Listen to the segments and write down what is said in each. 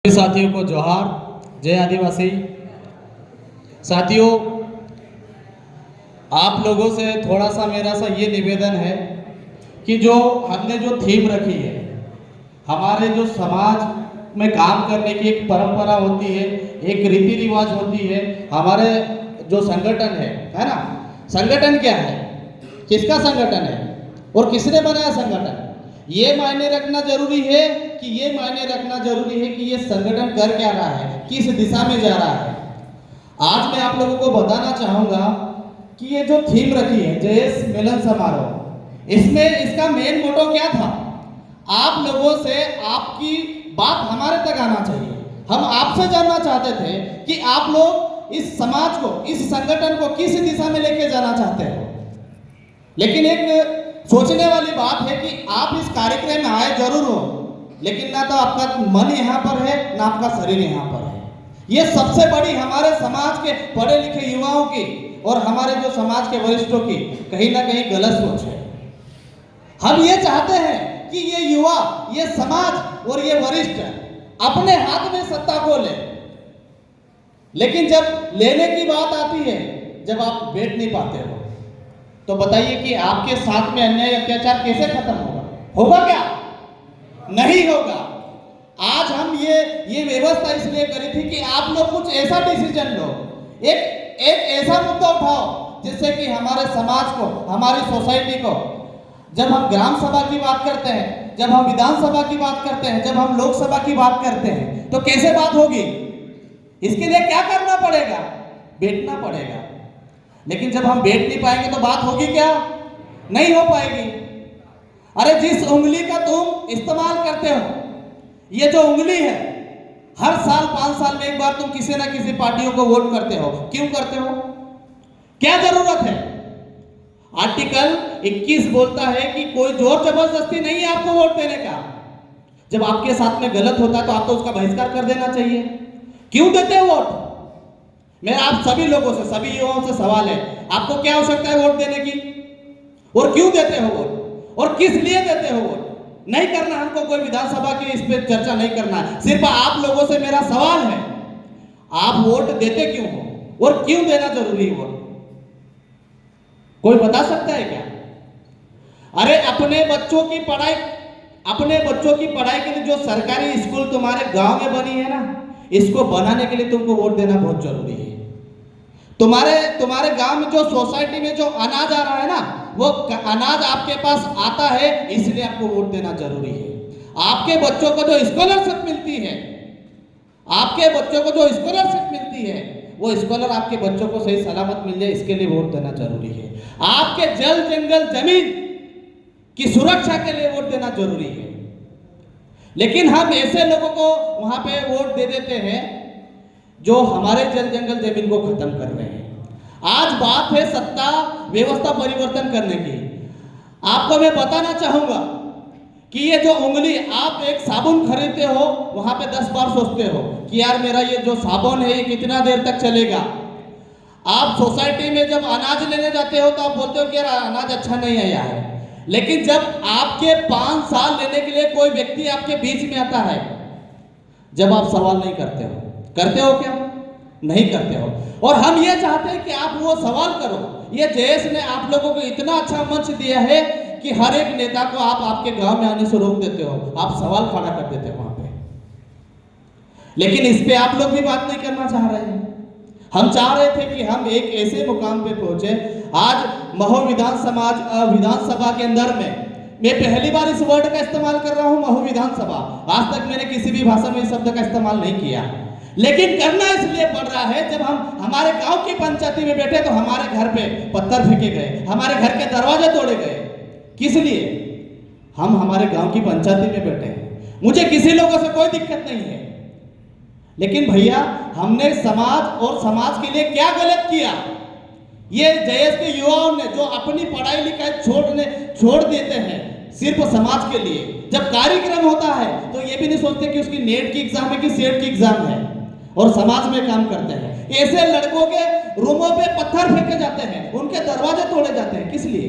साथियों को जोहार, जय आदिवासी। साथियों, आप लोगों से थोड़ा सा मेरा सा ये निवेदन है कि जो हमने जो थीम रखी है, हमारे जो समाज में काम करने की एक परंपरा होती है, एक रीति रिवाज होती है, हमारे जो संगठन है ना। संगठन क्या है, किसका संगठन है और किसने बनाया संगठन, ये मायने रखना जरूरी है कि ये संगठन कर क्या रहा है, किस दिशा में जा रहा है। आज मैं आप लोगों को बताना चाहूंगा कि ये जो थीम रखी है जयेश मिलन समारोह, इसमें इसका मेन मोटो क्या था। आप लोगों से आपकी बात हमारे तक आना चाहिए। हम आपसे जानना चाहते थे कि आप लोग इस समाज को, इस संगठन को किस दिशा में लेके जाना चाहते हो। लेकिन एक सोचने वाली बात है कि आप इस कार्यक्रम में आए जरूर हो, लेकिन ना तो आपका मन यहाँ पर है, ना आपका शरीर यहाँ पर है। ये सबसे बड़ी हमारे समाज के पढ़े लिखे युवाओं की और हमारे जो समाज के वरिष्ठों की कहीं ना कहीं गलत सोच है। हम ये चाहते हैं कि ये युवा, ये समाज और ये वरिष्ठ अपने हाथ में सत्ता को ले, लेकिन जब लेने की बात आती है, जब आप बैठ नहीं पाते हो, तो बताइए कि आपके साथ में अन्याय अत्याचार कैसे खत्म होगा? होगा क्या? नहीं होगा। आज हम ये व्यवस्था इसलिए करी थी कि आप लोग कुछ ऐसा डिसीजन लो, एक ऐसा मुद्दा उठाओ जिससे कि हमारे समाज को, हमारी सोसाइटी को, जब हम ग्राम सभा की बात करते हैं, जब हम विधानसभा की बात करते हैं, जब हम लोकसभा की बात करते हैं, तो कैसे बात होगी? इसके लिए क्या करना पड़ेगा? बैठना पड़ेगा। लेकिन जब हम बैठ नहीं पाएंगे तो बात होगी क्या? नहीं हो पाएगी। अरे जिस उंगली का तुम इस्तेमाल करते हो, ये जो उंगली है, हर साल 5 साल में एक बार तुम किसी ना किसी पार्टियों को वोट करते हो। क्यों करते हो? क्या जरूरत है? आर्टिकल 21 बोलता है कि कोई जोर जबरदस्ती नहीं है आपको वोट देने का। जब आपके साथ में गलत होता है तो आप तो उसका बहिष्कार कर देना चाहिए। क्यों देते हो वोट? मेरा आप सभी लोगों से, सभी युवाओं से सवाल है, आपको क्या आवश्यकता है वोट देने की? और क्यों देते हो वोट? और किस लिए देते हो वोट? नहीं करना हमको कोई विधानसभा की इस पे चर्चा नहीं करना है। सिर्फ आप लोगों से मेरा सवाल है, आप वोट देते क्यों हो और क्यों देना जरूरी है वोट? कोई बता सकता है क्या? अरे अपने बच्चों की पढ़ाई के लिए जो सरकारी स्कूल तुम्हारे गांव में बनी है ना, इसको बनाने के लिए तुमको वोट देना बहुत जरूरी है। तुम्हारे गांव में जो सोसाइटी में जो अनाज आ रहा है ना, वो अनाज आपके पास आता है, इसलिए आपको वोट देना जरूरी है। आपके बच्चों को जो स्कॉलरशिप मिलती है, वो स्कॉलर आपके बच्चों को सही सलामत मिल जाए, इसके लिए वोट देना जरूरी है। आपके जल जंगल जमीन की सुरक्षा के लिए वोट देना जरूरी है। लेकिन हम ऐसे लोगों को वहां पे वोट दे देते हैं जो हमारे जल जंगल जमीन को खत्म कर रहे हैं। आज बात है सत्ता व्यवस्था परिवर्तन करने की। आपको मैं बताना चाहूंगा कि ये जो उंगली, आप एक साबुन खरीदते हो, वहां पे 10 बार सोचते हो कि यार मेरा ये जो साबुन है ये कितना देर तक चलेगा। आप सोसाइटी में जब अनाज लेने जाते हो तो आप बोलते हो कि यार अनाज अच्छा नहीं आया है। लेकिन जब आपके 5 साल लेने के लिए कोई व्यक्ति आपके बीच में आता है, जब आप सवाल नहीं करते हो, करते हो क्या? नहीं करते हो। और हम ये चाहते हैं कि आप वो सवाल करो। ये जयेश ने आप लोगों को इतना अच्छा मंच दिया है कि हर एक नेता को आप आपके गांव में आने से रोक देते हो, आप सवाल खड़ा कर देते हो वहां पे। लेकिन इस पे आप लोग भी बात नहीं करना चाह रहे हैं। हम चाह रहे थे कि हम एक ऐसे मुकाम पे पहुंचे। आज महू विधानसभा के अंदर में मैं पहली बार इस वर्ड का इस्तेमाल कर रहा हूं, महू विधानसभा। आज तक मैंने किसी भी भाषा में इस शब्द का इस्तेमाल नहीं किया, लेकिन करना इसलिए पड़ रहा है। जब हम हमारे गांव की पंचायती में बैठे तो हमारे घर पे पत्थर फेंके गए, हमारे घर के दरवाजे तोड़े गए। किस लिए? हम हमारे गांव की पंचायती में बैठे हैं, मुझे किसी लोगों से कोई दिक्कत नहीं है। लेकिन भैया, हमने समाज के लिए क्या गलत किया? ये जयेश के युवाओं ने जो अपनी पढ़ाई लिखाई छोड़ देते हैं सिर्फ समाज के लिए, जब कार्यक्रम होता है तो ये भी नहीं सोचते कि उसकी नेट की एग्जाम है कि सेट की एग्जाम है, और समाज में काम करते हैं। ऐसे लड़कों के रूमों पे पत्थर फेंके जाते हैं, उनके दरवाजे तोड़े जाते हैं। किस लिए?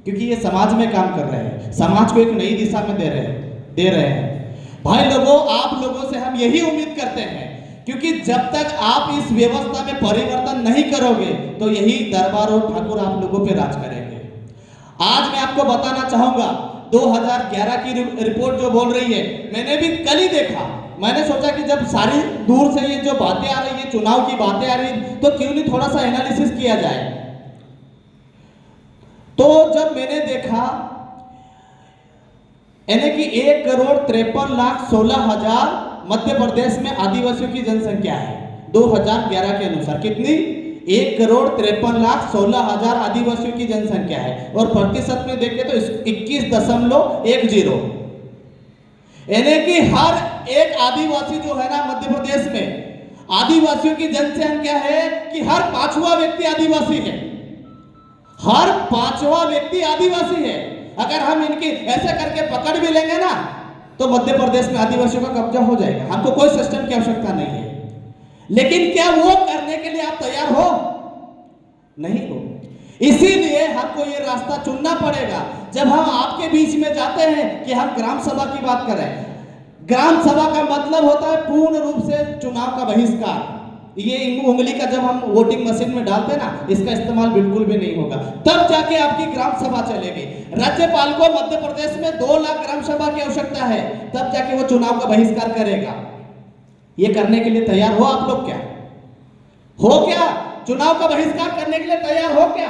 क्योंकि ये समाज में काम कर रहे हैं, समाज को एक नई दिशा में दे रहे हैं। भाई लोगों, आप लोगों से हम यही उम्मीद करते हैं, क्योंकि जब तक आप इस व्यवस्था में परिवर्तन नहीं करोगे तो यही दरबार और ठाकुर आप लोगों पे राज करेंगे। आज मैं आपको बताना चाहूंगा 2011 की रिपोर्ट जो बोल रही है, मैंने भी कल ही देखा। मैंने सोचा कि जब सारी दूर से ये जो बातें आ रही है, चुनाव की बातें आ रही, तो क्यों नहीं थोड़ा सा एनालिसिस किया जाए। तो जब मैंने देखा यानी कि 1,53,16,000 मध्य प्रदेश में आदिवासियों की जनसंख्या है 2011 के अनुसार। कितनी? 1,53,16,000 आदिवासियों की जनसंख्या है, और प्रतिशत में देखें तो 21.10, यानी कि हर एक आदिवासी जो है ना मध्य प्रदेश में, आदिवासियों की जनसंख्या है कि हर 5वां व्यक्ति आदिवासी है। हर 5वां व्यक्ति आदिवासी है। अगर हम इनकी ऐसे करके पकड़ भी लेंगे ना, तो मध्य प्रदेश में आदिवासियों का कब्जा हो जाएगा। हमको कोई सिस्टम की आवश्यकता नहीं है। लेकिन क्या वो करने के लिए आप तैयार हो? नहीं हो। इसीलिए हमको ये रास्ता चुनना पड़ेगा। जब हम आपके बीच में जाते हैं कि हम ग्राम सभा की बात करें, ग्राम सभा का मतलब होता है पूर्ण रूप से चुनाव का बहिष्कार। ये उंगली का जब हम वोटिंग मशीन में डालते हैं ना, इसका इस्तेमाल बिल्कुल भी नहीं होगा। तब जाके आपकी ग्राम सभा चलेगी। राज्यपाल को मध्य प्रदेश में 2 लाख ग्राम सभा की आवश्यकता है, तब जाके वो चुनाव का बहिष्कार करेगा। ये करने के लिए तैयार हो आप लोग? क्या हो? क्या चुनाव का बहिष्कार करने के लिए तैयार हो? क्या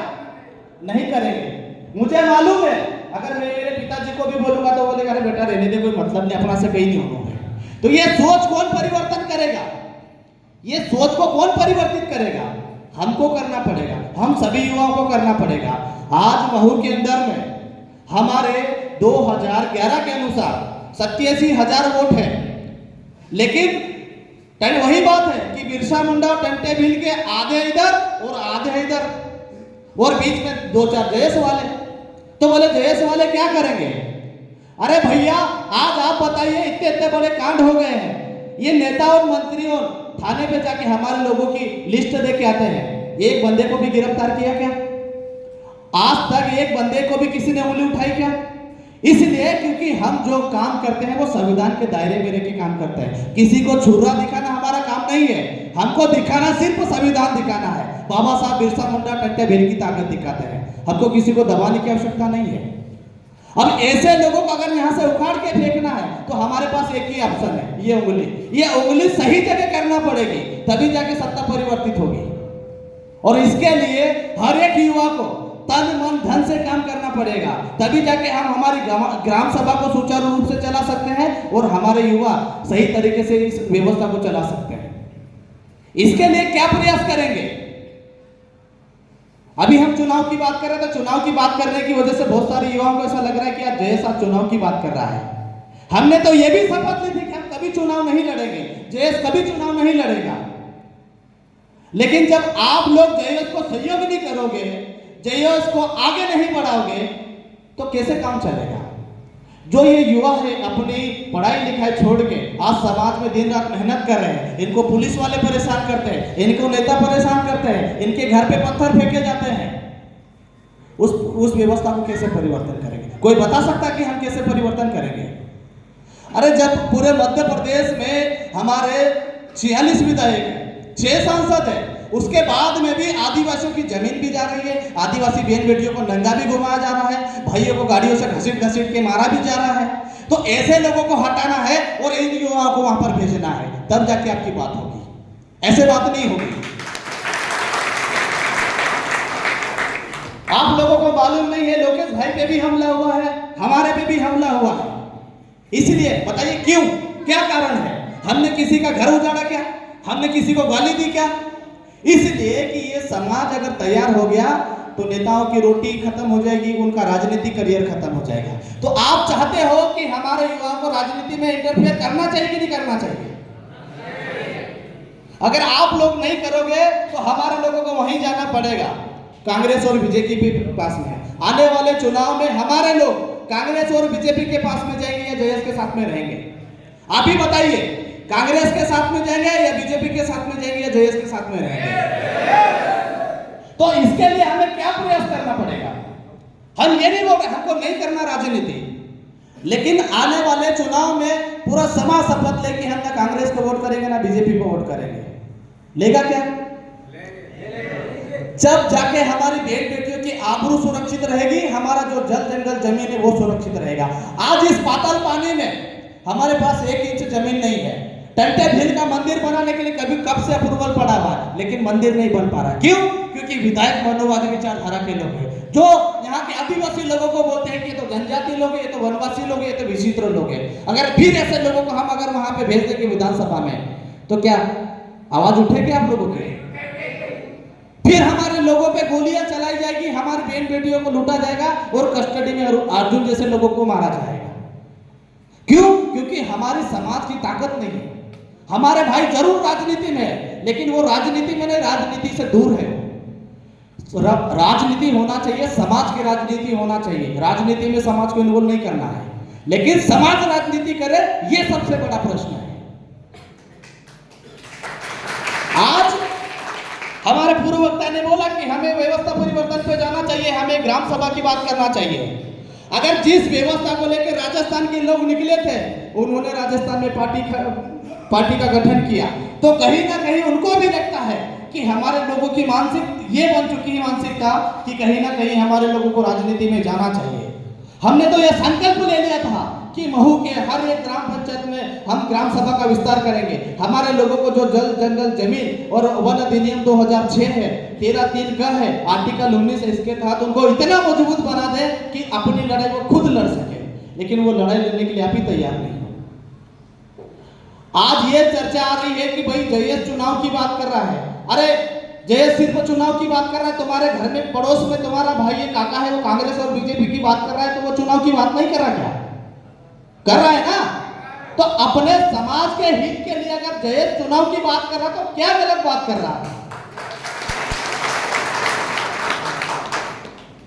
नहीं करेंगे। मुझे मालूम है, अगर मैं मेरे पिताजी को भी बोलूंगा तो बोलेगा अरे बेटा रहने दे, कोई मतलब नहीं, अपना से कहीं नहीं होगा। तो ये सोच कौन परिवर्तन करेगा? ये सोच को कौन परिवर्तित करेगा? हमको करना पड़ेगा। हम सभी युवाओं को करना पड़ेगा। आज महू के अंदर में हमारे 2011 के अनुसार 87,000 वोट है, लेकिन वही बात है कि बिरसा मुंडा और टंटे भील के आधे इधर और आधे इधर, और बीच में 2-4 जयेश वाले। तो बोले जयेश वाले क्या करेंगे? अरे भैया, आज आप बताइए, इतने इतने बड़े कांड हो गए हैं। ये नेता और मंत्रियों थाने पे जाके हमारे लोगों की लिस्ट दे के आते हैं। एक बंदे को भी गिरफ्तार किया क्या? आज तक एक बंदे को भी किसी ने उंगली उठाई क्या? इसलिए क्योंकि हम जो काम करते हैं वो संविधान के दायरे में रह के काम करते हैं। किसी को छुरा दिखाना हमारा काम नहीं है। हमको दिखाना सिर्फ संविधान दिखाना है। बाबा साहब बिरसा मुंडा टंटे भील की ताकत दिखाते हैं। हमको किसी को दबाने की आवश्यकता नहीं है। अब ऐसे लोगों को अगर यहाँ से उखाड़ के फेंकना है तो हमारे पास एक ही ऑप्शन है, ये उंगली सही जगह करना पड़ेगी, तभी जाके सत्ता परिवर्तित होगी। और इसके लिए हर एक युवा को तन मन धन से काम करना पड़ेगा, तभी जाके हम हमारी ग्राम सभा को सुचारू रूप से चला सकते हैं और हमारे युवा सही तरीके से इस व्यवस्था को चला सकते हैं। इसके लिए क्या प्रयास करेंगे? अभी हम चुनाव की बात कर रहे थे। चुनाव की बात करने की वजह से बहुत सारे युवाओं को ऐसा लग रहा है कि यार जयेश आज चुनाव की बात कर रहा है। हमने तो ये भी शपथ ली थी कि हम कभी चुनाव नहीं लड़ेंगे, जयेश कभी चुनाव नहीं लड़ेगा। लेकिन जब आप लोग जयेश को सहयोग नहीं करोगे, जयेश को आगे नहीं बढ़ाओगे, तो कैसे काम चलेगा? जो ये युवा है अपनी पढ़ाई लिखाई छोड़ के आज समाज में दिन रात मेहनत कर रहे हैं, इनको पुलिस वाले परेशान करते हैं, इनको नेता परेशान करते हैं, इनके घर पे पत्थर फेंके जाते हैं। उस व्यवस्था को कैसे परिवर्तन करेंगे? कोई बता सकता कि हम कैसे परिवर्तन करेंगे? अरे जब पूरे मध्य प्रदेश में हमारे 46 विधायक है, 6 सांसद है, उसके बाद में भी आदिवासियों की जमीन भी जा रही है, आदिवासी बहन बेटियों को नंगा भी घुमाया जा रहा है, भाइयों को गाड़ियों से घसीट घसीट के मारा भी जा रहा है। तो ऐसे लोगों को हटाना है और इन युवाओं को वहां पर भेजना है, तब जाके आपकी बात होगी। ऐसे बात नहीं होगी। आप लोगों को मालूम नहीं है, लोकेश भाई पे भी हमला हुआ है, हमारे पे भी हमला हुआ है। इसलिए बताइए क्यों? क्या कारण है? हमने किसी का घर उजाड़ा क्या? हमने किसी को गाली दी क्या? इसलिए कि ये समाज अगर तैयार हो गया तो नेताओं की रोटी खत्म हो जाएगी, उनका राजनीतिक करियर खत्म हो जाएगा। तो आप चाहते हो कि हमारे युवाओं को राजनीति में इंटरफेयर करना चाहिए कि नहीं करना चाहिए? अगर आप लोग नहीं करोगे तो हमारे लोगों को वहीं जाना पड़ेगा, कांग्रेस और बीजेपी के पास में। आने वाले चुनाव में हमारे लोग कांग्रेस और बीजेपी के पास में जाएंगे या जयेश के साथ में रहेंगे? आप ही बताइए, कांग्रेस के साथ में जाएंगे या बीजेपी के साथ में जाएंगे या जयेश के साथ में रहेंगे? तो इसके लिए हमें क्या प्रयास करना पड़ेगा? हम ये नहीं बोल रहे हमको नहीं करना राजनीति, लेकिन आने वाले चुनाव में पूरा समाज शपथ ले कि हम ना कांग्रेस को वोट वोट करेंगे ना बीजेपी को वोट करेंगे। लेगा क्या? जब जाके हमारी बहन बेटियों की आबरू सुरक्षित रहेगी, हमारा जो जल जंगल जमीन है वो सुरक्षित रहेगा। आज इस पाताल पानी में हमारे पास 1 इंच जमीन नहीं है। टंटे भील का मंदिर बनाने के लिए कब से अप्रूवल पड़ा हुआ है, लेकिन मंदिर नहीं बन पा रहा। क्यों? क्योंकि विधायक मनोवादी विचारधारा के लोग हैं, जो यहाँ के आदिवासी लोगों को बोलते हैं कि ये तो जनजाति लोग हैं, ये तो वनवासी लोग हैं, ये तो विचित्र लोग हैं। अगर फिर ऐसे लोगों को हम अगर वहां पे भेज देंगे विधानसभा में, तो क्या आवाज उठेगी आप लोगों की? फिर हमारे लोगों पे गोलियां चलाई जाएगी, हमारी बहन बेटियों को लूटा जाएगा और कस्टडी में अर्जुन जैसे लोगों को मारा जाएगा। क्यों? क्योंकि हमारे समाज की ताकत नहीं है। हमारे भाई जरूर राजनीति में है, लेकिन वो राजनीति में नहीं, राजनीति से दूर है। राजनीति होना चाहिए, समाज की राजनीति होना चाहिए। राजनीति में समाज को इन्वॉल्व नहीं करना है, लेकिन समाज राजनीति करे, ये सबसे बड़ा प्रश्न है। आज हमारे पूर्व वक्ता ने बोला कि हमें व्यवस्था परिवर्तन पे जाना चाहिए, हमें ग्राम सभा की बात करना चाहिए। अगर जिस व्यवस्था को लेकर राजस्थान के लोग निकले थे, उन्होंने राजस्थान में पार्टी का गठन किया, तो कहीं ना कहीं उनको भी लगता है कि हमारे लोगों की मानसिक ये बन चुकी है मानसिकता कि कहीं ना कहीं हमारे लोगों को राजनीति में जाना चाहिए। हमने तो यह संकल्प ले लिया था कि महू के हर एक ग्राम पंचायत में हम ग्राम सभा का विस्तार करेंगे। हमारे लोगों को जो जल जंगल जमीन और वन अधिनियम 2006 है, 13(3) का है, आर्टिकल 19 है, इसके तहत उनको इतना मजबूत बना दे कि अपनी लड़ाई वो खुद लड़ सके। लेकिन वो लड़ाई लड़ने के लिए आप ही तैयार नहीं हो। आज ये चर्चा आ रही है कि भाई जयेश चुनाव की बात कर रहा है। अरे जयेश सिर्फ चुनाव की बात कर रहा है, तुम्हारे घर में पड़ोस में तुम्हारा भाई ये काका है, वो कांग्रेस और बीजेपी की बात कर रहा है, तो वो चुनाव की बात नहीं कर रहा क्या? कर रहा है ना। तो अपने समाज के हित के लिए अगर जयेश चुनाव की बात कर रहा है, तो क्या गलत बात कर रहा है?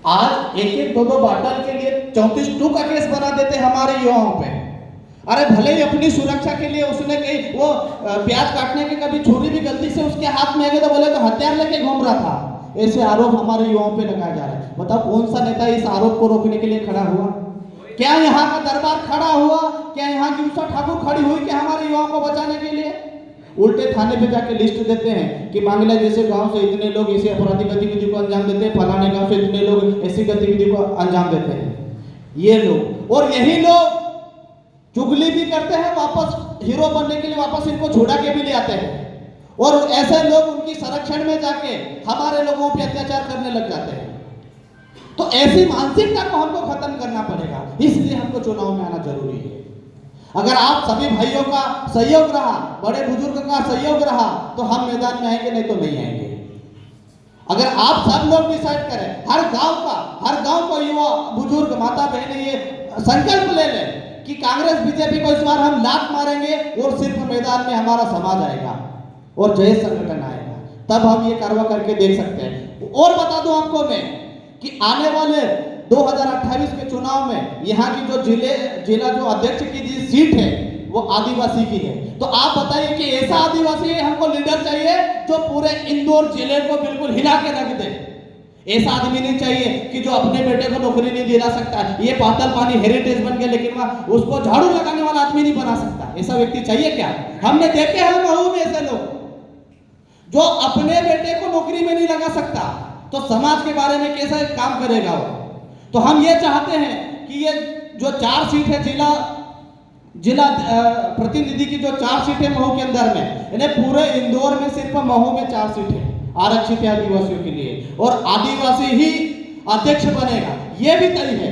आज 1-1, 2-2 बाटल के लिए 34(2) का केस बना देते हमारे युवाओं पे। अरे भले ही अपनी सुरक्षा के लिए उसने कहीं वो प्याज काटने के कभी छुरी भी गलती से उसके हाथ में आ गई तो बोले तो हथियार लेके घूम रहा था। ऐसे आरोप हमारे युवाओं पे लगाया जा रहा है। बताओ कौन सा नेता इस आरोप को रोकने के लिए खड़ा हुआ? क्या यहाँ का दरबार खड़ा हुआ? क्या यहाँ की उषा ठाकुर खड़ी हुई कि हमारे युवाओं को बचाने के लिए? उल्टे थाने पे जाके लिस्ट देते हैं कि मांगला जैसे गांव से इतने लोग ऐसी अपराधी गतिविधि को अंजाम देते हैं, फलाने गांव से इतने लोग ऐसी गतिविधि को अंजाम देते हैं। ये लोग और यही लोग चुगली भी करते हैं, वापस हीरो बनने के लिए वापस इनको छुड़ा के भी ले आते हैं, और ऐसे लोग उनकी संरक्षण में जाके हमारे लोगों पे अत्याचार करने लग जाते हैं। तो ऐसी मानसिकता को हमको खत्म करना पड़ेगा, इसलिए हमको चुनाव में आना जरूरी है। अगर आप सभी भाइयों का सहयोग रहा, बड़े बुजुर्ग का सहयोग रहा, तो हम मैदान में आएंगे, नहीं तो नहीं आएंगे। अगर आप सब लोग डिसाइड करें, हर गांव का युवा बुजुर्ग माता बहनें ये संकल्प ले लें कि कांग्रेस बीजेपी को इस बार हम लात मारेंगे और सिर्फ मैदान में हमारा समाज आएगा और जय संगठन आएगा, तब हम ये कार्रवाई करके देख सकते हैं। और बता दूं आपको मैं कि आने वाले 2028 के चुनाव में यहाँ की जो जिला जो अध्यक्ष की जी सीट है वो आदिवासी की है। तो आप बताइए कि ऐसा आदिवासी हमको लीडर चाहिए जो पूरे इंदौर जिले को बिल्कुल हिला के रख दे। ऐसा आदमी नहीं चाहिए कि जो अपने बेटे को नौकरी नहीं दिला सकता। ये पाताल पानी हेरिटेज बन गया, लेकिन वह उसको झाड़ू लगाने वाला आदमी नहीं बना सकता। ऐसा व्यक्ति चाहिए क्या? हमने देखे हैं महू में ऐसे लोग जो अपने बेटे को नौकरी में नहीं लगा सकता, तो समाज के बारे में कैसा काम करेगा वो? तो हम ये चाहते हैं कि ये जो 4 सीट है जिला प्रतिनिधि की जो 4 सीट है महू के अंदर में, इन्हें पूरे इंदौर में सिर्फ महू में 4 सीट है आरक्षित है आदिवासियों के लिए, और आदिवासी ही अध्यक्ष बनेगा, ये भी तय है।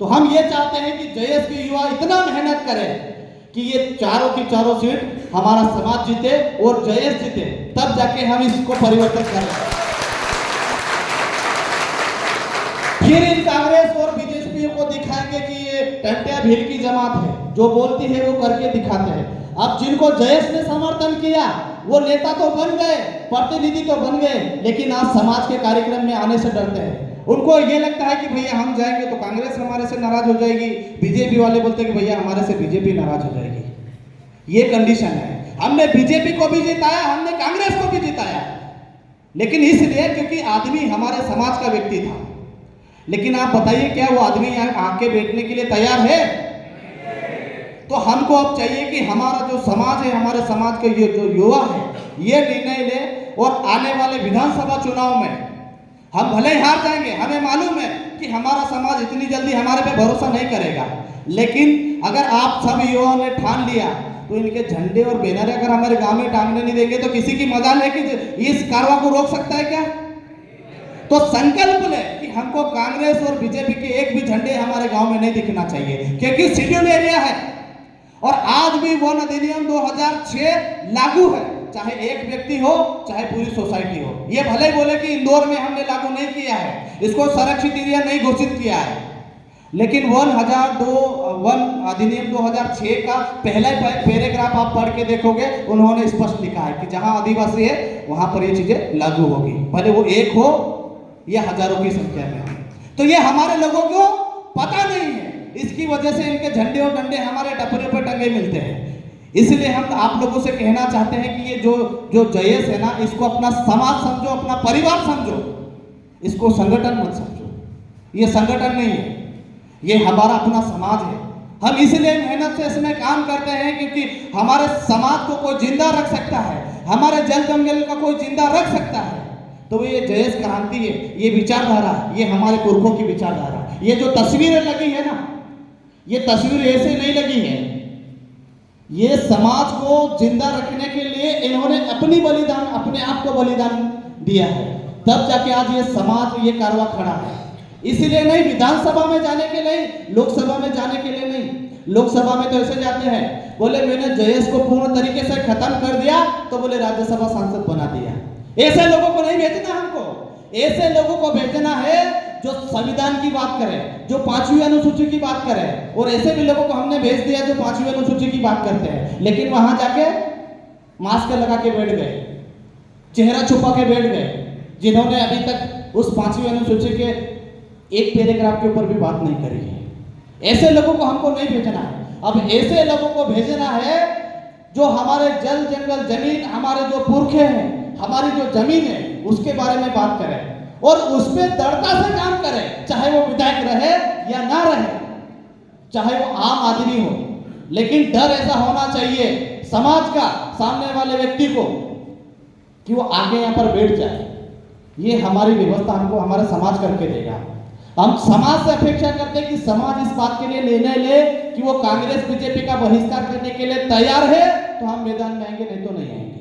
तो हम ये चाहते हैं कि जयेश के युवा इतना मेहनत करें कि ये चारों की चारों सीट हमारा समाज जीते और जयेश जीते, तब जाके हम इसको परिवर्तन करें। फिर इन कांग्रेस और बीजेपी को दिखाएंगे कि ये टंटिया भील की जमात है, जो बोलती है वो करके दिखाते हैं। अब जिनको जयेश ने समर्थन किया वो नेता तो बन गए, प्रतिनिधि तो बन गए, लेकिन आज समाज के कार्यक्रम में आने से डरते हैं। उनको ये लगता है कि भैया हम जाएंगे तो कांग्रेस हमारे से नाराज हो जाएगी, बीजेपी वाले बोलते हैं कि भैया हमारे से बीजेपी नाराज हो जाएगी। ये कंडीशन है। हमने बीजेपी को भी जिताया, हमने कांग्रेस को भी जिताया, लेकिन इसलिए क्योंकि आदमी हमारे समाज का व्यक्ति था। लेकिन आप बताइए क्या वो आदमी यहाँ आके बैठने के लिए तैयार है? तो हमको अब चाहिए कि हमारा जो समाज है, हमारे समाज के ये जो युवा है, ये निर्णय ले और आने वाले विधानसभा चुनाव में हम भले ही हार जाएंगे, हमें मालूम है कि हमारा समाज इतनी जल्दी हमारे पे भरोसा नहीं करेगा, लेकिन अगर आप सब युवाओं ने ठान लिया तो इनके झंडे और बैनर अगर हमारे गांव में टांगने नहीं देंगे तो किसी की मजाल है कि इस कारवा को रोक सकता है क्या? तो संकल्प ले कि हमको कांग्रेस और बीजेपी के एक भी झंडे हमारे गांव में नहीं दिखना चाहिए, क्योंकि शेड्यूल एरिया है और आज भी वन अधिनियम 2006 लागू है, चाहे एक व्यक्ति हो चाहे पूरी सोसाइटी हो। ये भले बोले कि इंदौर में हमने लागू नहीं किया है, इसको संरक्षित एरिया नहीं घोषित किया है, लेकिन वन अधिनियम 2006 का पहला पैराग्राफ आप पढ़ के देखोगे, उन्होंने स्पष्ट लिखा है कि जहां आदिवासी है वहां पर ये चीजें लागू होगी, भले वो एक हो या हजारों की संख्या में हो। तो ये हमारे लोगों को पता नहीं है, इसकी वजह से इनके झंडे और डंडे हमारे टपरे पर टंगे मिलते हैं। इसलिए हम आप लोगों से कहना चाहते हैं कि ये जो जयेश है ना, इसको अपना समाज समझो, अपना परिवार समझो, इसको संगठन मत समझो। ये संगठन नहीं है, ये हमारा अपना समाज है। हम इसलिए मेहनत से इसमें काम करते हैं क्योंकि हमारे समाज को कोई जिंदा रख सकता है, हमारे जल जंगल का कोई जिंदा रख सकता है। तो ये जयेश क्रांति है, ये विचारधारा है, ये हमारे पुरखों की विचारधारा है। ये जो तस्वीरें लगी है ना, ये तस्वीर ऐसे नहीं लगी है, ये समाज को जिंदा रखने के लिए इन्होंने अपने आप को बलिदान दिया है, तब जाके आज ये समाज, ये कारवा खड़ा है। इसलिए नहीं विधानसभा में जाने के लिए, लोकसभा में जाने के लिए नहीं। लोकसभा में तो ऐसे जाते हैं, बोले मैंने जयेश को पूर्ण तरीके से खत्म कर दिया तो बोले राज्यसभा सांसद बना दिया। ऐसे लोगों को नहीं भेजना हमको, ऐसे लोगों को भेजना है जो संविधान की बात करे, जो 5वीं अनुसूची की बात करे। और ऐसे भी लोगों को हमने भेज दिया जो 5वीं अनुसूची की बात करते हैं, लेकिन वहां जाके मास्क लगा के बैठ गए, चेहरा छुपा के बैठ गए, जिन्होंने अभी तक उस 5वीं अनुसूची के एक पैराग्राफ के ऊपर भी बात नहीं करी है। ऐसे लोगों को हमको नहीं भेजना है। अब ऐसे लोगों को भेजना है जो हमारे जल जंगल जमीन, हमारे जो पुरखे हैं, हमारी जो जमीन है उसके बारे में बात करें और उस पर दृढ़ता से काम करें, चाहे वो विधायक रहे या ना रहे, चाहे वो आम आदमी हो, लेकिन डर ऐसा होना चाहिए समाज का सामने वाले व्यक्ति को कि वो आगे यहाँ पर बैठ जाए। ये हमारी व्यवस्था हमको हमारा समाज करके देगा। हम समाज से अपेक्षा करते हैं कि समाज इस बात के लिए निर्णय ले कि वो कांग्रेस बीजेपी का बहिष्कार करने के लिए तैयार है तो हम मैदान में आएंगे, नहीं तो नहीं आएंगे।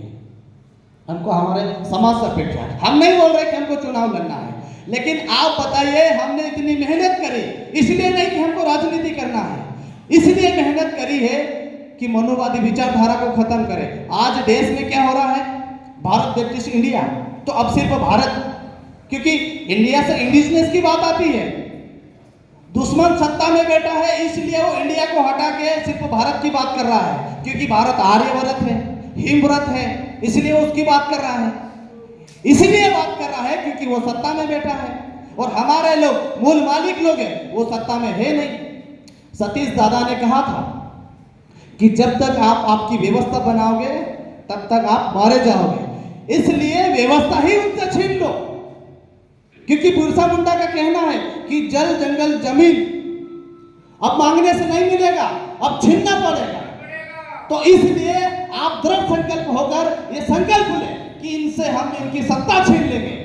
हमको हमारे समाज से अपेक्षा है। हम नहीं बोल रहे कि हमको चुनाव लड़ना है, लेकिन आप बताइए हमने इतनी मेहनत करी, इसलिए नहीं कि हमको राजनीति करना है, इसलिए मेहनत करी है कि मनोवादी विचारधारा को खत्म करें। आज देश में क्या हो रहा है, भारत ब्रिटिश इंडिया, तो अब सिर्फ भारत, क्योंकि इंडिया से इंडिजिनस की बात आती है, दुश्मन सत्ता में बैठा है इसलिए वो इंडिया को हटा के सिर्फ भारत की बात कर रहा है, क्योंकि भारत आर्यव्रत है, हिमव्रत है, इसलिए वो उसकी बात कर रहा है, इसलिए बात कर रहा है क्योंकि वो सत्ता में बैठा है और हमारे लोग मूल मालिक लोग हैं, वो सत्ता में है नहीं। सतीश दादा ने कहा था कि जब तक आप आपकी व्यवस्था बनाओगे तब तक आप मारे जाओगे, इसलिए व्यवस्था ही उनसे छीन लो। क्योंकि बिरसा मुंडा का कहना है कि जल जंगल जमीन अब मांगने से नहीं मिलेगा, अब छीनना पड़ेगा। तो इसलिए आप दृढ़ संकल्प होकर ये संकल्प लें कि इनसे हम इनकी सत्ता छीन लेंगे।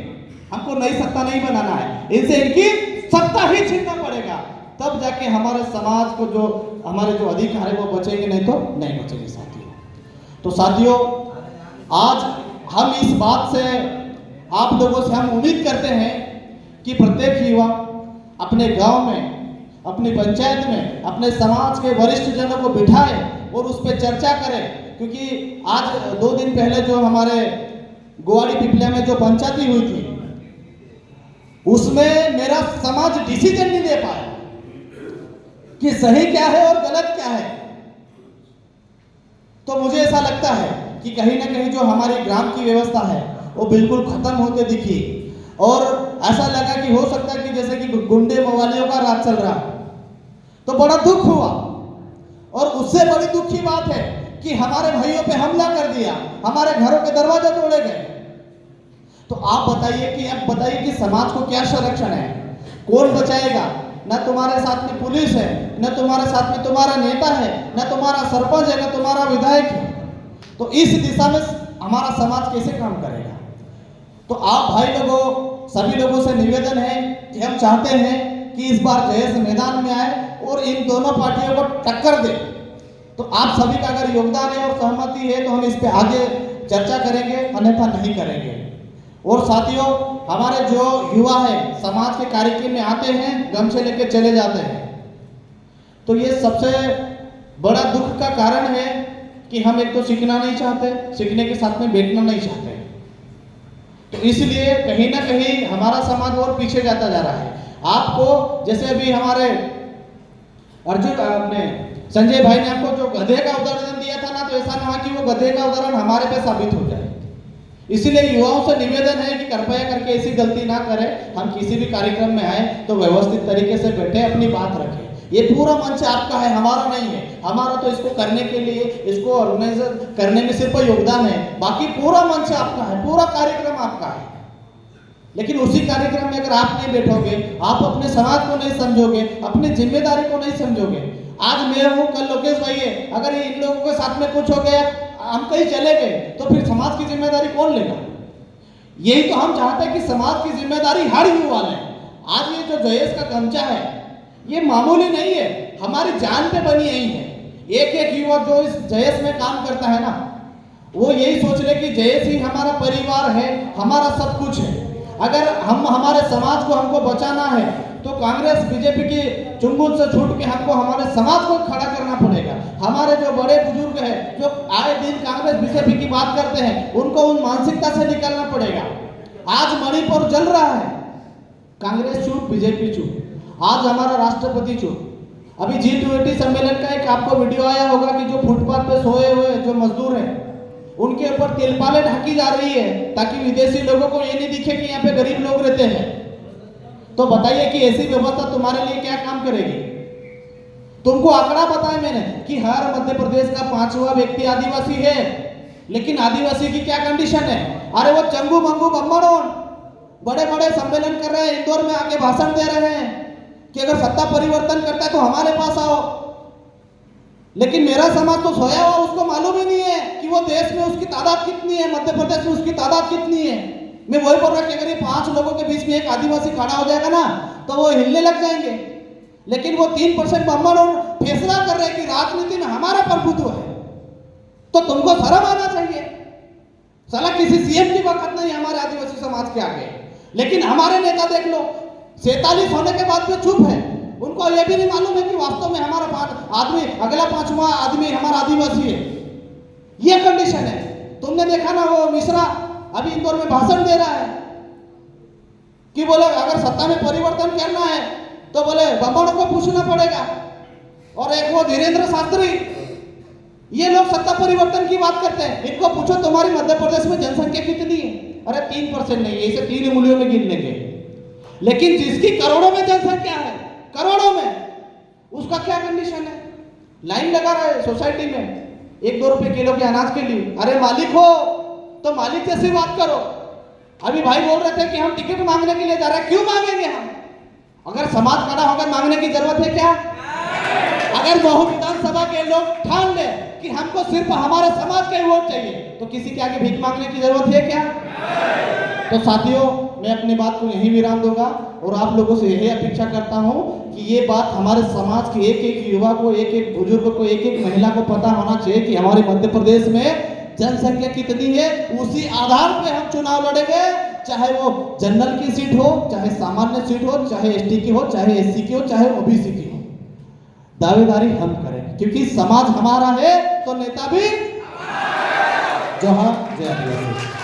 हमको नई सत्ता नहीं बनाना है, इनसे इनकी सत्ता ही छीनना पड़ेगा, तब जाके हमारे समाज को जो हमारे जो अधिकार है वो बचेंगे, नहीं तो नहीं बचेंगे साथियों। तो साथियों, आज हम इस बात से आप लोगों से हम उम्मीद करते हैं कि प्रत्येक युवा अपने गांव में, अपनी पंचायत में, अपने समाज के वरिष्ठ जनों को बिठाए और उस पर चर्चा करें। क्योंकि आज 2 दिन पहले जो हमारे गोवाड़ी पिपलिया में जो पंचायती हुई थी, उसमें मेरा समाज डिसीजन नहीं दे पाया कि सही क्या है और गलत क्या है। तो मुझे ऐसा लगता है कि कहीं ना कहीं जो हमारी ग्राम की व्यवस्था है वो बिल्कुल खत्म होते दिखी और ऐसा लगा कि हो सकता है कि जैसे कि गुंडे मवालियों का राज चल रहा। तो बड़ा दुख हुआ और उससे बड़ी दुख की बात है कि हमारे भाइयों पे हमला कर दिया, हमारे घरों के दरवाजे तोड़े गए। तो आप बताइए कि समाज को क्या संरक्षण है, कौन बचाएगा? न तुम्हारे साथ में पुलिस है, न तुम्हारे साथ में तुम्हारा नेता है, न तुम्हारा सरपंच है, न तुम्हारा विधायक है, तो इस दिशा में हमारा समाज कैसे काम करेगा? तो आप भाई लोगों, सभी लोगों से निवेदन है कि हम चाहते हैं कि इस बार जयेश मैदान में आए और इन दोनों पार्टियों को टक्कर दे। तो आप सभी का अगर योगदान है और सहमति है तो हम इस पे आगे चर्चा करेंगे, अन्यथा नहीं करेंगे। और साथियों, हमारे जो युवा है समाज के कार्यक्रम में आते हैं, गमछे लेके चले जाते हैं, तो ये सबसे बड़ा दुख का कारण है कि हम एक तो सीखना नहीं चाहते, सीखने के साथ में बैठना नहीं चाहते, तो इसलिए कहीं ना कहीं हमारा समाज और पीछे जाता जा रहा है। आपको जैसे अभी हमारे अर्जुन अपने संजय भाई ने आपको जो गधे का उदाहरण दिया था ना, तो ऐसा कहा कि वो गधे का उदाहरण हमारे पे साबित हो जाए। इसीलिए युवाओं से निवेदन है कि कृपया करके ऐसी गलती ना करें। हम किसी भी कार्यक्रम में आए तो व्यवस्थित तरीके से बैठे, अपनी बात रखें। ये पूरा मंच आपका है, हमारा नहीं है। हमारा तो इसको करने के लिए, इसको ऑर्गेनाइज करने में सिर्फ योगदान है, बाकी पूरा मंच आपका है, पूरा कार्यक्रम आपका है। लेकिन उसी कार्यक्रम में अगर आप नहीं बैठोगे, आप अपने समाज को नहीं समझोगे, अपनी जिम्मेदारी को नहीं समझोगे, आज मैं हूँ, कल लोकेश भाई है, अगर इन लोगों के साथ में कुछ हो गया, हम कहीं चले गए, तो फिर समाज की जिम्मेदारी कौन लेगा? यही तो हम चाहते हैं कि समाज की जिम्मेदारी हर युवा ले। आज ये जो जयेश का गमछा है, ये मामूली नहीं है, हमारी जान पे बनी यही है। एक एक युवा जो इस जयेश में काम करता है ना, वो यही सोच ले कि जयेश ही हमारा परिवार है, हमारा सब कुछ है। अगर हम हमारे समाज को हमको बचाना है तो कांग्रेस बीजेपी की चुंगल से छूट के हमको हमारे समाज को खड़ा करना पड़ेगा। हमारे जो बड़े बुजुर्ग हैं जो आए दिन कांग्रेस बीजेपी की बात करते हैं, उनको उन मानसिकता से निकलना पड़ेगा। आज मणिपुर जल रहा है, कांग्रेस चुप, बीजेपी चुप, आज हमारा राष्ट्रपति चुप। अभी G20 सम्मेलन का एक आपको वीडियो आया होगा कि जो फुटपाथ पे सोए हुए जो मजदूर हैं, उनके ऊपर तिरपाले ढकी जा रही है ताकि विदेशी लोगों को ये नहीं दिखे कि यहाँ पे गरीब लोग रहते हैं। तो बताइए कि ऐसी व्यवस्था तुम्हारे लिए क्या काम करेगी? तुमको आंकड़ा बताया मैंने कि हर मध्य प्रदेश का 5वां व्यक्ति आदिवासी है, लेकिन आदिवासी की क्या कंडीशन है? अरे वो चंगू मंगू बम्बड़ों बड़े बड़े सम्मेलन कर रहे हैं, इंदौर में आके भाषण दे रहे हैं कि अगर सत्ता परिवर्तन करता है तो हमारे पास आओ। लेकिन मेरा समाज तो सोया हुआ, उसको मालूम ही नहीं है कि वो देश में उसकी तादाद कितनी है, मध्य प्रदेश में उसकी तादाद कितनी है। मैं वही बोल रहा कि अगर ये 5 लोगों के बीच में एक आदिवासी खड़ा हो जाएगा ना, तो वो हिलने लग जाएंगे। लेकिन वो 3% ब्राह्मण और फैसला कर रहे हैं कि राजनीति में हमारा प्रभुत्व है, तो तुमको शर्म आना चाहिए। साला किसी सीएम की वक्त नहीं हमारे आदिवासी समाज के आगे। लेकिन हमारे नेता देख लो, 47 होने के बाद भी चुप है। उनको यह भी नहीं मालूम है कि वास्तव में हमारा आदमी, अगला 5वां आदमी हमारा आदिवासी है। ये कंडीशन है। तुमने देखा ना, वो मिश्रा अभी इंदौर में भाषण दे रहा है कि बोले अगर सत्ता में परिवर्तन करना है तो बोले ब्राह्मणों को पूछना पड़ेगा। और एक वो धीरेन्द्र शास्त्री, ये लोग सत्ता परिवर्तन की बात करते हैं। इनको पूछो तुम्हारी मध्य प्रदेश में जनसंख्या कितनी है? अरे 3% नहीं है, इसे 3 उंगलियों में गिन लेंगे। लेकिन जिसकी करोड़ों में जनसंख्या है, करोड़ों में, उसका क्या कंडीशन है? लाइन लगा रहा है सोसाइटी में 1-2 रुपए किलो के अनाज के लिए। अरे मालिक हो तो मालिक जैसी बात करो। अभी भाई बोल रहे थे कि हम टिकट मांगने के लिए जा रहे हैं, क्यों मांगेंगे हम? अगर समाज खड़ा होकर मांगने की जरूरत है क्या? अगर बहु विधानसभा के लोग ठान ले कि हमको सिर्फ हमारे समाज का ही वोट चाहिए, तो किसी के आगे भीख मांगने की जरूरत है क्या? तो साथियों, मैं अपनी बात को यहीं विराम दूंगा और आप लोगों से यही अपेक्षा करता हूं कि ये बात हमारे समाज के एक एक युवा को, एक एक बुजुर्ग को, एक एक महिला को पता होना चाहिए कि हमारे मध्य प्रदेश में जनसंख्या कितनी है। उसी आधार पे हम चुनाव लड़ेंगे, चाहे वो जनरल की सीट हो, चाहे सामान्य सीट हो, चाहे एसटी की हो, चाहे एससी की हो, चाहे ओबीसी की हो। दावेदारी हम करें, क्योंकि समाज हमारा है तो नेता भी। जोहार, जय आदिवासी।